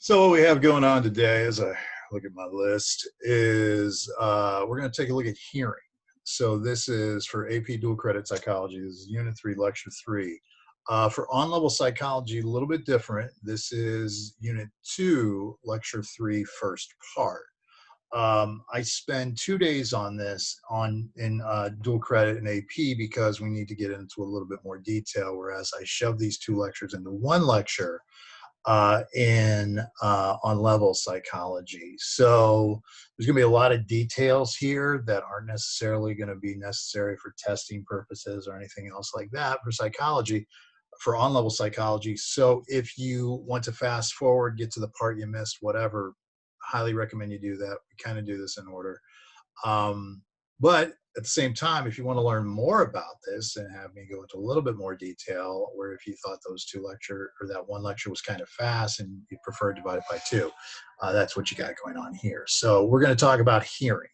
So what we have going on today, as I look at my list, is we're going to take a look at hearing. So this is for AP Dual Credit Psychology. This is Unit 3, Lecture 3. For on-level psychology, a little bit different. This is Unit 2, Lecture 3, first part. I spend 2 days on this in dual credit and AP because we need to get into a little bit more detail, whereas I shove these two lectures into one lecture in on-level psychology. So there's going to be a lot of details here that aren't necessarily going to be necessary for testing purposes or anything else like that for psychology, for on-level psychology. So if you want to fast forward, get to the part you missed, whatever, highly recommend you do that. We kind of do this in order. But at the same time, if you want to learn more about this and have me go into a little bit more detail, or if you thought those two lecture or that one lecture was kind of fast and you prefer to divide it by two, that's what you got going on here. So we're going to talk about hearing,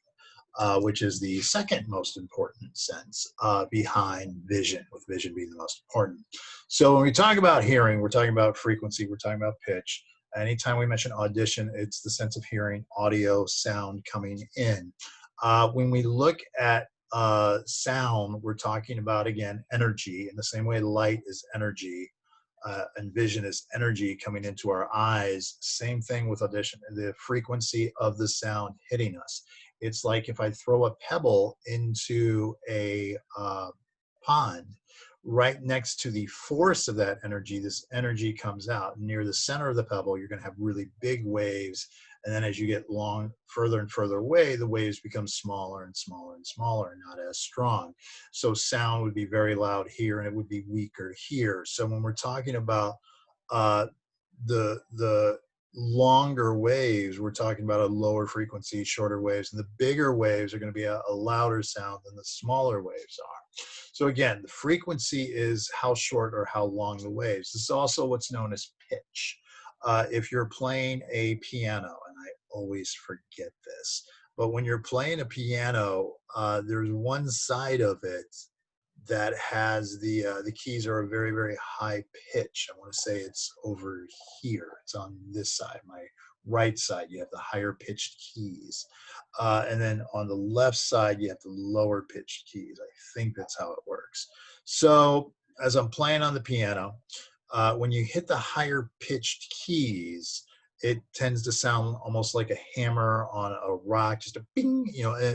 which is the second most important sense behind vision, with vision being the most important. So when we talk about hearing, we're talking about frequency, we're talking about pitch. Anytime we mention audition, it's the sense of hearing, audio, sound coming in. When we look at sound, we're talking about, again, energy. In the same way light is energy and vision is energy coming into our eyes, same thing with audition, the frequency of the sound hitting us. It's like if I throw a pebble into a pond, right next to the force of that energy, this energy comes out. Near the center of the pebble, you're going to have really big waves. And then as you get further and further away, the waves become smaller and smaller and smaller, and not as strong. So sound would be very loud here, and it would be weaker here. So when we're talking about the longer waves, we're talking about a lower frequency, shorter waves, and the bigger waves are going to be a louder sound than the smaller waves are. So again, the frequency is how short or how long the waves. This is also what's known as pitch. If you're playing a piano, and I always forget this, but when you're playing a piano, there's one side of it that has the keys are a very, very high pitch. I want to say it's over here. It's on this side, my right side, you have the higher pitched keys. And then on the left side, you have the lower pitched keys. I think that's how it works. So as I'm playing on the piano, when you hit the higher pitched keys, it tends to sound almost like a hammer on a rock, just a bing,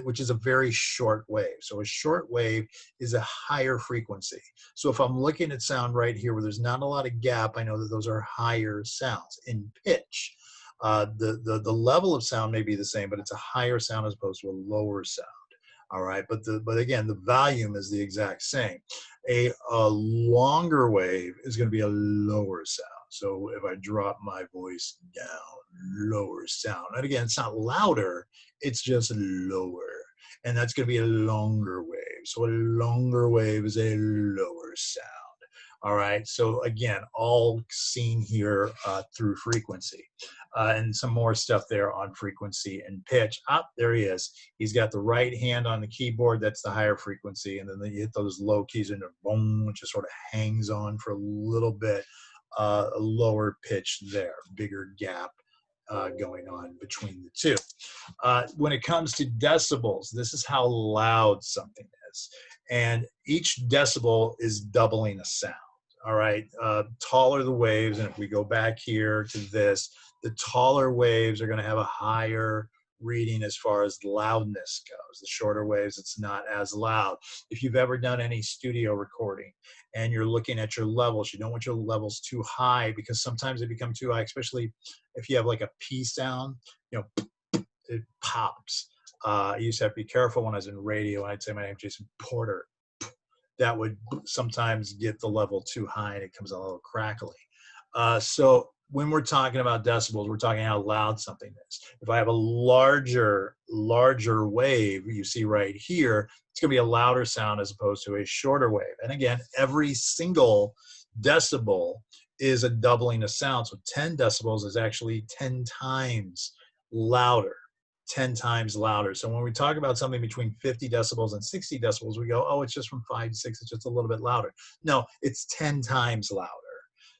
which is a very short wave. So a short wave is a higher frequency. So if I'm looking at sound right here where there's not a lot of gap, I know that those are higher sounds. In pitch, the level of sound may be the same, but it's a higher sound as opposed to a lower sound. All right, but again, the volume is the exact same. A longer wave is going to be a lower sound. So if I drop my voice down, lower sound. And again, it's not louder, it's just lower. And that's going to be a longer wave. So a longer wave is a lower sound. All right, so again, all seen here through frequency. And some more stuff there on frequency and pitch. There he is. He's got the right hand on the keyboard. That's the higher frequency. And then you hit those low keys and boom, which just sort of hangs on for a little bit. A lower pitch there, bigger gap going on between the two. When it comes to decibels, this is how loud something is. And each decibel is doubling a sound. All right, taller the waves, and if we go back here to this, the taller waves are going to have a higher reading as far as loudness goes. The shorter waves, it's not as loud. If you've ever done any studio recording and you're looking at your levels, you don't want your levels too high because sometimes they become too high, especially if you have like a P sound, it pops. I used to have to be careful when I was in radio, and I'd say my name's Jason Porter. That would sometimes get the level too high and it comes a little crackly. So when we're talking about decibels, we're talking how loud something is. If I have a larger wave, you see right here, it's going to be a louder sound as opposed to a shorter wave. And again, every single decibel is a doubling of sound. So 10 decibels is actually 10 times louder. 10 times louder. So when we talk about something between 50 decibels and 60 decibels, we go, oh, it's just from 5 to 6, it's just a little bit louder. No, it's 10 times louder.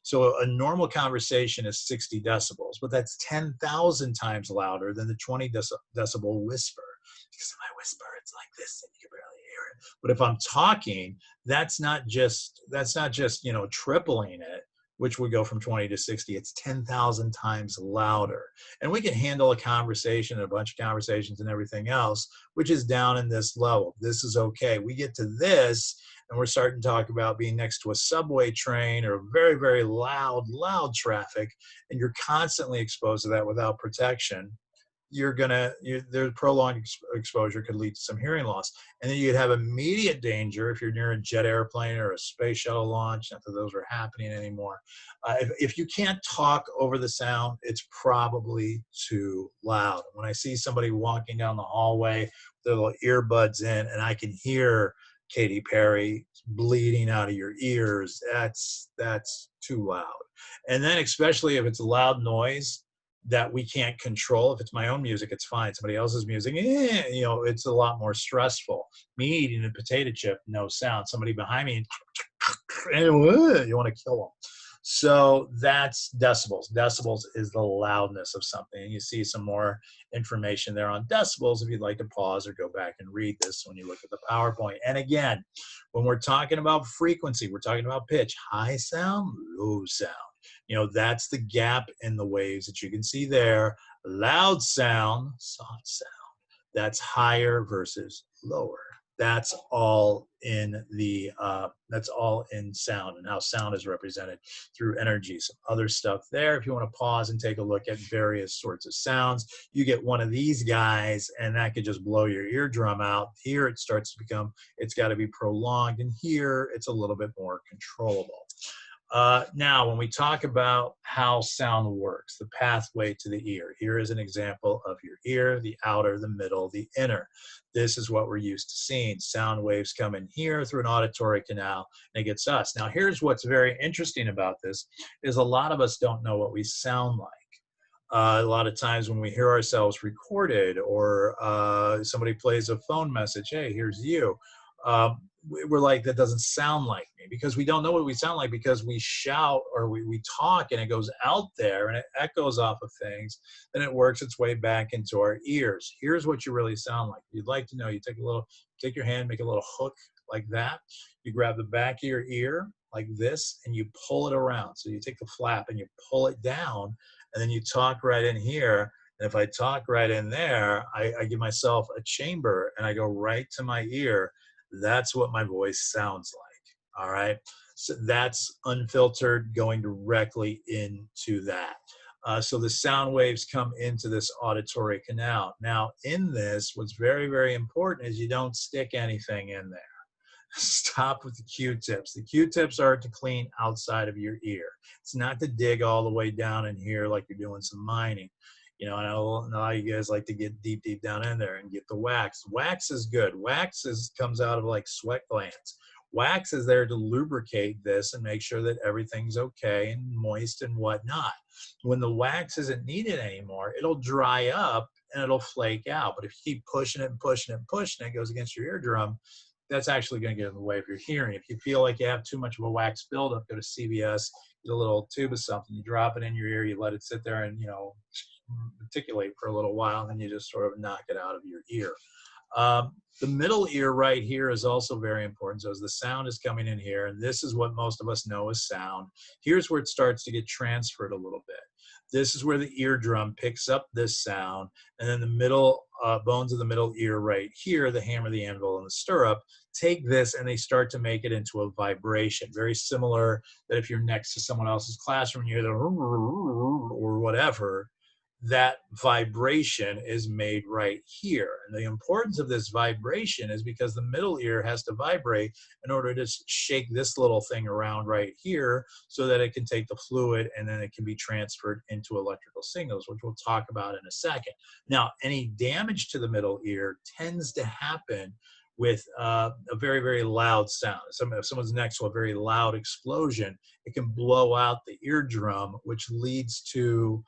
So a normal conversation is 60 decibels, but that's 10,000 times louder than the 20 decibel whisper. Because if I whisper, it's like this, and you can barely hear it. But if I'm talking, that's not just tripling it, which would go from 20 to 60. It's 10,000 times louder, and we can handle a conversation and a bunch of conversations and everything else, which is down in this level. This is okay. We get to this, and we're starting to talk about being next to a subway train or very, very loud traffic, and you're constantly exposed to that without protection. Their prolonged exposure could lead to some hearing loss. And then you'd have immediate danger if you're near a jet airplane or a space shuttle launch. Not that those are happening anymore. If you can't talk over the sound, it's probably too loud. When I see somebody walking down the hallway with their little earbuds in, and I can hear Katy Perry bleeding out of your ears, that's too loud. And then especially if it's a loud noise that we can't control. If it's my own music, it's fine. Somebody else's music, it's a lot more stressful. Me eating a potato chip, no sound. Somebody behind me, you want to kill them. So that's decibels. Decibels is the loudness of something. And you see some more information there on decibels if you'd like to pause or go back and read this when you look at the PowerPoint. And again, when we're talking about frequency, we're talking about pitch, high sound, low sound. That's the gap in the waves that you can see there. Loud sound, soft sound. That's higher versus lower. That's all in sound, and how sound is represented through energy. Some other stuff there. If you want to pause and take a look at various sorts of sounds, you get one of these guys, and that could just blow your eardrum out. Here it starts to become, it's got to be prolonged, and here it's a little bit more controllable. Now, when we talk about how sound works, the pathway to the ear, here is an example of your ear, the outer, the middle, the inner. This is what we're used to seeing. Sound waves come in here through an auditory canal, and it gets us. Now, here's what's very interesting about this, is a lot of us don't know what we sound like. A lot of times when we hear ourselves recorded, or somebody plays a phone message, hey, here's you. We're like, that doesn't sound like me, because we don't know what we sound like, because we shout or we talk and it goes out there and it echoes off of things, then it works its way back into our ears. Here's what you really sound like. If you'd like to know, you take your hand, make a little hook like that. You grab the back of your ear like this and you pull it around. So you take the flap and you pull it down, and then you talk right in here. And if I talk right in there, I give myself a chamber and I go right to my ear. That's what my voice sounds like. All right. So that's unfiltered, going directly into that. So the sound waves come into this auditory canal. Now, in this, what's very, very important is you don't stick anything in there. Stop with the Q-tips. The Q-tips are to clean outside of your ear. It's not to dig all the way down in here like you're doing some mining. And I know a lot of you guys like to get deep, deep down in there and get the wax. Wax is good. Comes out of like sweat glands. Wax is there to lubricate this and make sure that everything's okay and moist and whatnot. When the wax isn't needed anymore, it'll dry up and it'll flake out. But if you keep pushing it and pushing it and pushing it, it goes against your eardrum. That's actually going to get in the way of your hearing. If you feel like you have too much of a wax buildup, go to CVS, get a little tube of something, you drop it in your ear, you let it sit there and, articulate for a little while, and then you just sort of knock it out of your ear. The middle ear right here is also very important. So as the sound is coming in here, and this is what most of us know as sound, here's where it starts to get transferred a little bit. This is where the eardrum picks up this sound, and then the middle bones of the middle ear right here, the hammer, the anvil, and the stirrup, take this and they start to make it into a vibration. Very similar that if you're next to someone else's classroom, you hear the or whatever, that vibration is made right here. And the importance of this vibration is because the middle ear has to vibrate in order to shake this little thing around right here so that it can take the fluid and then it can be transferred into electrical signals, which we'll talk about in a second. Now, any damage to the middle ear tends to happen with a very, very loud sound. If someone's next to a very loud explosion, it can blow out the eardrum, which leads to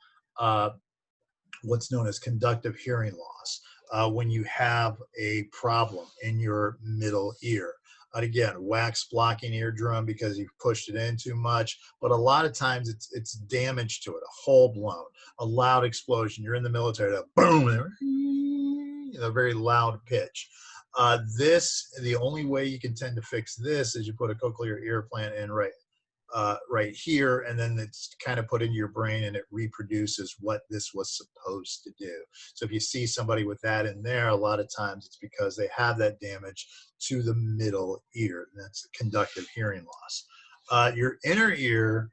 what's known as conductive hearing loss when you have a problem in your middle ear. And again, wax blocking eardrum because you've pushed it in too much. But a lot of times it's damage to it, a hole blown, a loud explosion. You're in the military, that boom, very loud pitch. The only way you can tend to fix this is you put a cochlear ear implant in right here, and then it's kind of put into your brain and it reproduces what this was supposed to do. So if you see somebody with that in there, a lot of times it's because they have that damage to the middle ear. That's conductive hearing loss. Your inner ear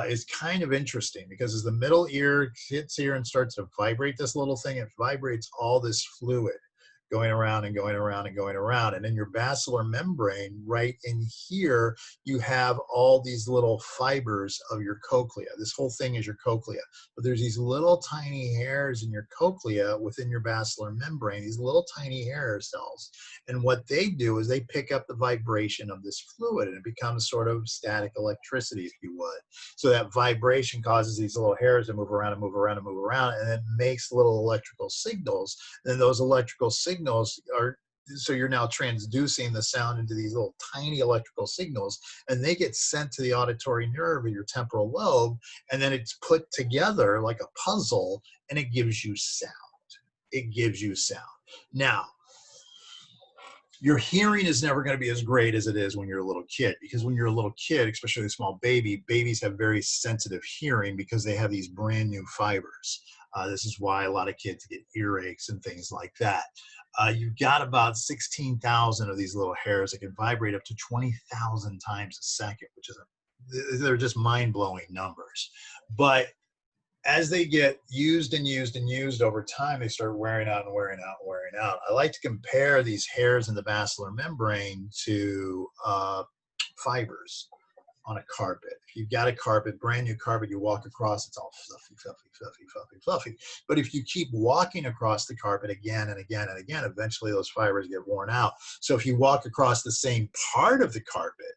is kind of interesting because as the middle ear hits here and starts to vibrate this little thing, it vibrates all this fluid going around and going around and going around. And in your basilar membrane, right in here, you have all these little fibers of your cochlea. This whole thing is your cochlea. But there's these little tiny hairs in your cochlea within your basilar membrane, these little tiny hair cells. And what they do is they pick up the vibration of this fluid and it becomes sort of static electricity, if you would. So that vibration causes these little hairs to move around and move around and move around, and it makes little electrical signals. And those electrical signals are, so you're now transducing the sound into these little tiny electrical signals, and they get sent to the auditory nerve of your temporal lobe, and then it's put together like a puzzle, and it gives you sound. It gives you sound. Now, your hearing is never going to be as great as it is when you're a little kid, because when you're a little kid, especially a small baby, babies have very sensitive hearing because they have these brand new fibers. This is why a lot of kids get earaches and things like that. You've got about 16,000 of these little hairs that can vibrate up to 20,000 times a second, which is they're just mind-blowing numbers. But as they get used and used and used over time, they start wearing out and wearing out and wearing out. I like to compare these hairs in the basilar membrane to fibers on a carpet. If you've got a carpet, brand new carpet, you walk across, it's all fluffy, fluffy, fluffy, fluffy, fluffy. But if you keep walking across the carpet again and again and again, eventually those fibers get worn out. So if you walk across the same part of the carpet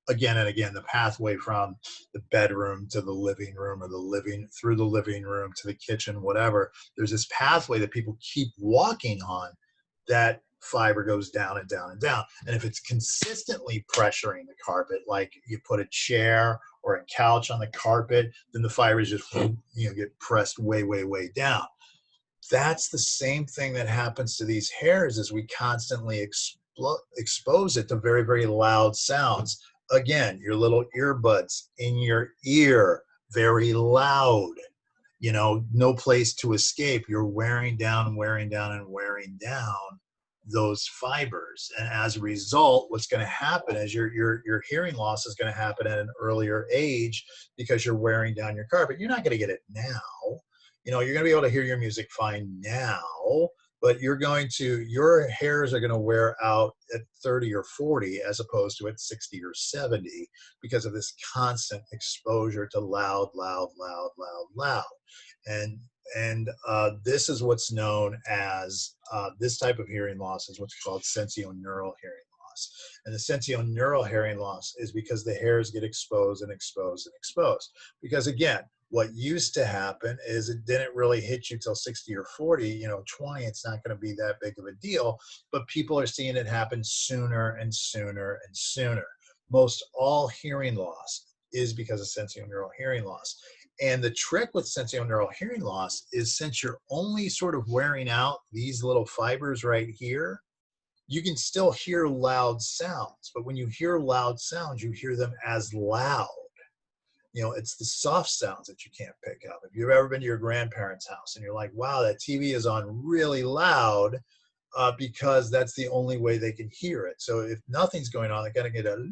again and again, the pathway from the bedroom to the living room, or through the living room to the kitchen, whatever, there's this pathway that people keep walking on, that fiber goes down and down and down. And if it's consistently pressuring the carpet, like you put a chair or a couch on the carpet, then the fibers just get pressed way, way, way down. That's the same thing that happens to these hairs as we constantly expose it to very, very loud sounds. Again, your little earbuds in your ear, very loud, no place to escape. You're wearing down and wearing down and wearing down those fibers. And as a result, what's going to happen is your hearing loss is going to happen at an earlier age because you're wearing down your carpet. You're not going to get it now. You're going to be able to hear your music fine now, but your hairs are going to wear out at 30 or 40 as opposed to at 60 or 70 because of this constant exposure to loud, loud, loud, loud, loud. And this is what's known as, this type of hearing loss is what's called sensorineural hearing loss. And the sensorineural hearing loss is because the hairs get exposed and exposed and exposed. Because again, what used to happen is it didn't really hit you till 60 or 40, 20, it's not going to be that big of a deal, but people are seeing it happen sooner and sooner and sooner. Most all hearing loss is because of sensorineural hearing loss. And the trick with sensorineural hearing loss is, since you're only sort of wearing out these little fibers right here, you can still hear loud sounds. But when you hear loud sounds, you hear them as loud. It's the soft sounds that you can't pick up. If you've ever been to your grandparents' house and you're like, wow, that TV is on really loud, because that's the only way they can hear it. So if nothing's going on, they got to get a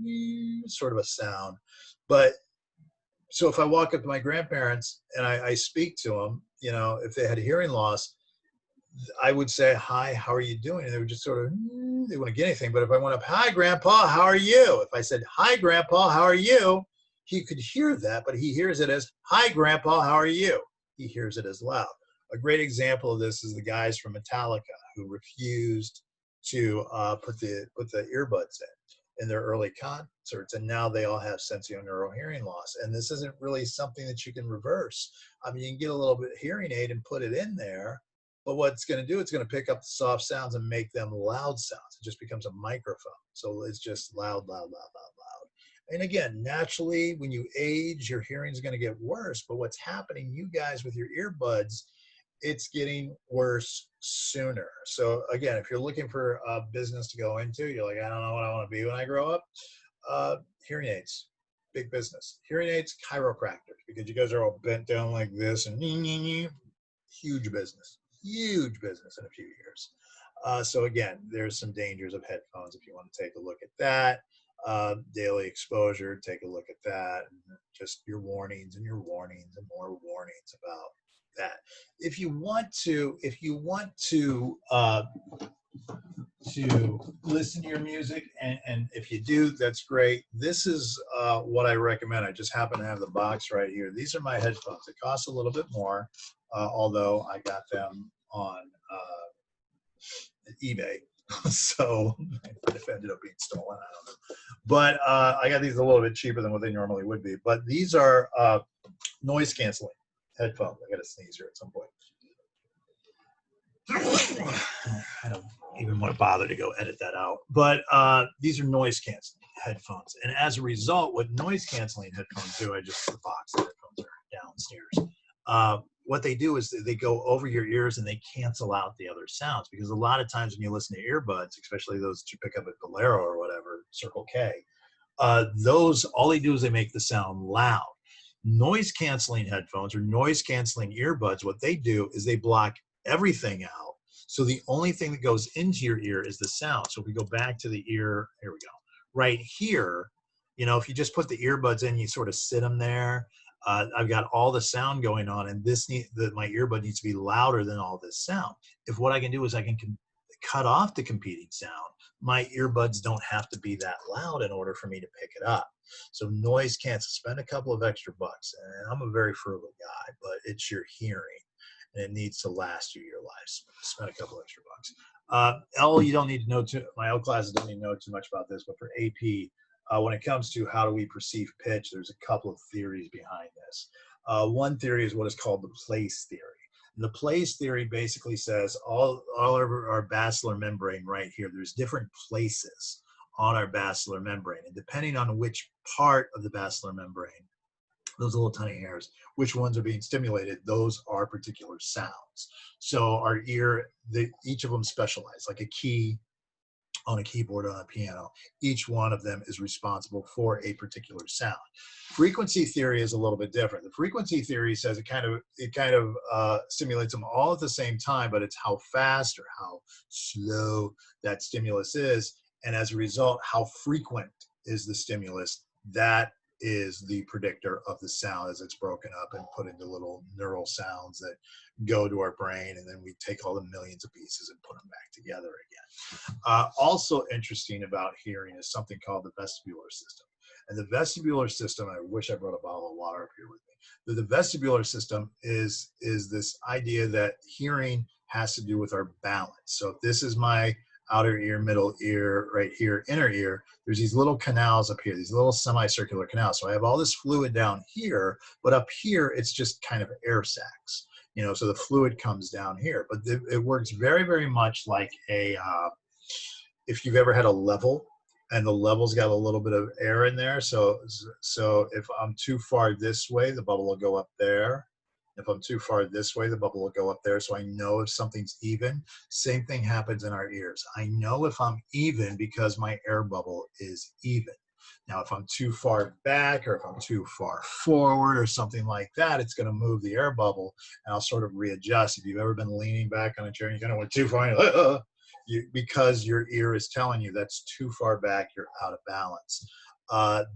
sort of a sound. But so if I walk up to my grandparents and I speak to them, if they had a hearing loss, I would say, hi, how are you doing? And they would just sort of, they wouldn't get anything. But if I went up, hi, Grandpa, how are you? If I said, hi, Grandpa, how are you? He could hear that, but he hears it as, hi, Grandpa, how are you? He hears it as loud. A great example of this is the guys from Metallica who refused to put the earbuds in their early concerts, and now they all have sensorineural hearing loss. And this isn't really something that you can reverse. I mean, you can get a little bit of hearing aid and put it in there, But what it's going to do, it's going to pick up the soft sounds and make them loud sounds. It just becomes a microphone. So it's just loud, loud, loud, loud, loud. And again, naturally, when you age, your hearing is going to get worse. But what's happening, you guys with your earbuds, it's getting worse sooner. So again, if you're looking for a business to go into, you're like, I don't know what I want to be when I grow up. Hearing aids, big business. Hearing aids, chiropractors, because you guys are all bent down like this and huge business in a few years. So again, there's some dangers of headphones if you want to take a look at that. Daily exposure, take a look at that. And just your warnings and more warnings about that. If you want to listen to your music, and if you do, that's great. This is what I recommend. I just happen to have the box right here. These are my headphones. It costs a little bit more, although I got them on eBay. So if it ended up being stolen, I don't know. But I got these a little bit cheaper than what they normally would be. But these are noise canceling headphones. I got to sneeze here at some point. I don't even want to bother to go edit that out. But these are noise canceling headphones. And as a result, what noise canceling headphones do, I just the box, the headphones are downstairs. What they do is they go over your ears and they cancel out the other sounds, because a lot of times when you listen to earbuds, especially those that you pick up at Valero or whatever, Circle K, those, all they do is they make the sound loud. Noise canceling headphones or noise canceling earbuds, what they do is they block everything out. So the only thing that goes into your ear is the sound. So if we go back to the ear, here we go. Right here, you know, if you just put the earbuds in, you sort of sit them there. I've got all the sound going on, and my earbud needs to be louder than all this sound. If what I can do is I can cut off the competing sound, my earbuds don't have to be that loud in order for me to pick it up. So noise cancel, spend a couple of extra bucks. And I'm a very frugal guy, but it's your hearing and it needs to last you your life. So spend a couple extra bucks. You don't need to know my L classes don't need to know too much about this, but for AP, when it comes to how do we perceive pitch, there's a couple of theories behind this. One theory is what is called the place theory. And the place theory basically says all our basilar membrane right here, there's different places on our basilar membrane. And depending on which part of the basilar membrane, those little tiny hairs, which ones are being stimulated, those are particular sounds. So our ear, each of them specialize, like a key on a keyboard, on a piano. Each one of them is responsible for a particular sound. Frequency theory is a little bit different. The frequency theory says it kind of stimulates them all at the same time, but it's how fast or how slow that stimulus is. And as a result, how frequent is the stimulus, that is the predictor of the sound as it's broken up and put into little neural sounds that go to our brain, and then we take all the millions of pieces and put them back together again. Also interesting about hearing is something called the vestibular system. And the vestibular system, I wish I brought a bottle of water up here with me. The vestibular system is this idea that hearing has to do with our balance. So if this is my outer ear, middle ear, right here, inner ear, there's these little canals up here, these little semicircular canals. So I have all this fluid down here, but up here, it's just kind of air sacs. You know, so the fluid comes down here, but it works very, very much like if you've ever had a level and the level's got a little bit of air in there. So if I'm too far this way, the bubble will go up there. If I'm too far this way, the bubble will go up there. So I know if something's even. Same thing happens in our ears. I know if I'm even because my air bubble is even. Now, if I'm too far back or if I'm too far forward or something like that, it's going to move the air bubble and I'll sort of readjust. If you've ever been leaning back on a chair and you kind of went too far, because your ear is telling you that's too far back, you're out of balance.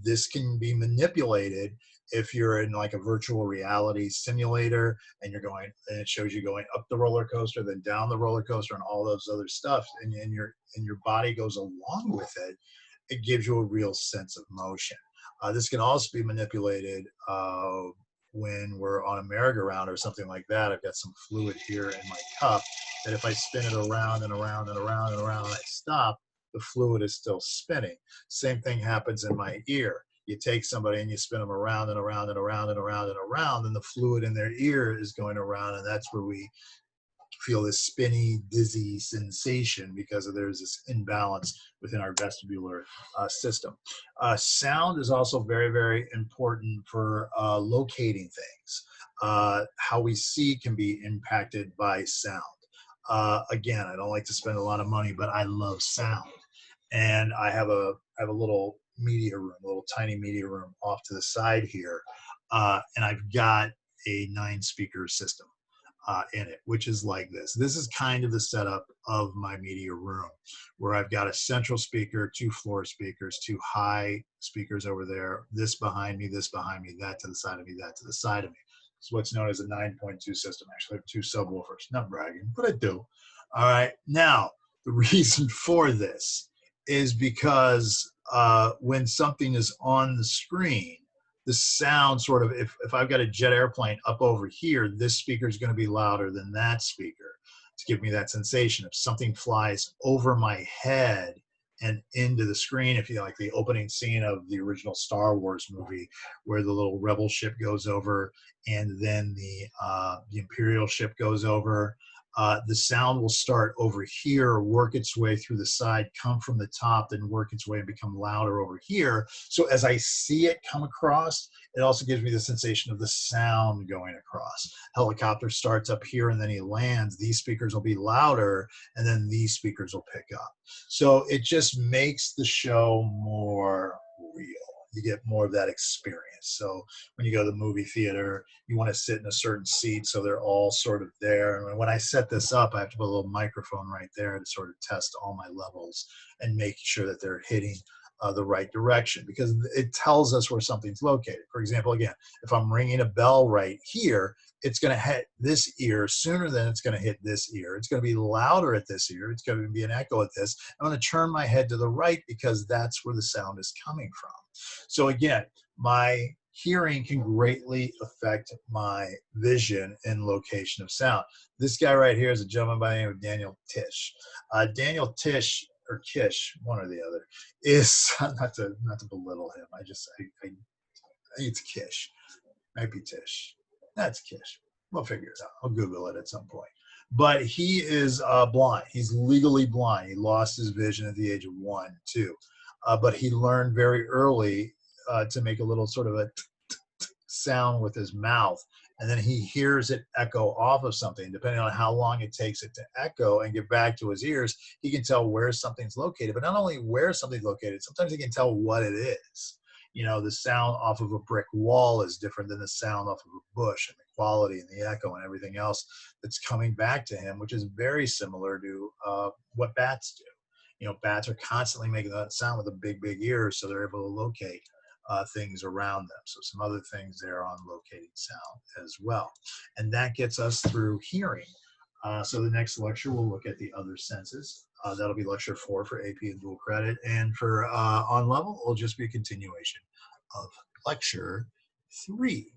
This can be manipulated if you're in like a virtual reality simulator and you're going, and it shows you going up the roller coaster, then down the roller coaster and all those other stuff, and your body goes along with it, it gives you a real sense of motion. This can also be manipulated when we're on a merry-go-round or something like that. I've got some fluid here in my cup that if I spin it around and around and around and around and I stop, the fluid is still spinning. Same thing happens in my ear. You take somebody and you spin them around and around and around and around and around, and the fluid in their ear is going around, and that's where we feel this spinny, dizzy sensation because there's this imbalance within our vestibular system. Sound is also very, very important for locating things. How we see can be impacted by sound. Again, I don't like to spend a lot of money, but I love sound, and I have a little media room, a little tiny media room off to the side here, and I've got a 9 speaker system in it, which is like this. This is kind of the setup of my media room, where I've got a central speaker, 2 floor speakers, 2 high speakers over there, this behind me, that to the side of me, that to the side of me. It's what's known as a 9.2 system. Actually, I have 2 subwoofers. Not bragging, but I do. All right. Now, the reason for this is because when something is on the screen, the sound sort of, if I've got a jet airplane up over here, this speaker is going to be louder than that speaker to give me that sensation. If something flies over my head and into the screen, if you like the opening scene of the original Star Wars movie, where the little rebel ship goes over and then the Imperial ship goes over, the sound will start over here, work its way through the side, come from the top, then work its way and become louder over here. So as I see it come across, it also gives me the sensation of the sound going across. Helicopter starts up here and then he lands. These speakers will be louder and then these speakers will pick up. So it just makes the show more real. You get more of that experience. So when you go to the movie theater, you want to sit in a certain seat so they're all sort of there. And when I set this up, I have to put a little microphone right there to sort of test all my levels and make sure that they're hitting the right direction, because it tells us where something's located. For example, again, if I'm ringing a bell right here, it's going to hit this ear sooner than it's going to hit this ear. It's going to be louder at this ear. It's going to be an echo at this. I'm going to turn my head to the right because that's where the sound is coming from. So again, my hearing can greatly affect my vision and location of sound. This guy right here is a gentleman by the name of Daniel Tish. Daniel Tish, or Kish, one or the other, is not to belittle him. I think it's Kish. Might be Tish. That's Kish. We'll figure it out. I'll Google it at some point. But he is blind. He's legally blind. He lost his vision at the age of 1, 2. But he learned very early to make a little sort of a sound with his mouth, and then he hears it echo off of something. Depending on how long it takes it to echo and get back to his ears, he can tell where something's located. But not only where something's located, sometimes he can tell what it is. You know, the sound off of a brick wall is different than the sound off of a bush, and the quality and the echo and everything else that's coming back to him, which is very similar to what bats do. You know, bats are constantly making that sound with a big, big ears, so they're able to locate things around them. So some other things there on locating sound as well. And that gets us through hearing. So the next lecture, we'll look at the other senses. That'll be lecture 4 for AP and dual credit. And for on level, it'll just be a continuation of lecture 3.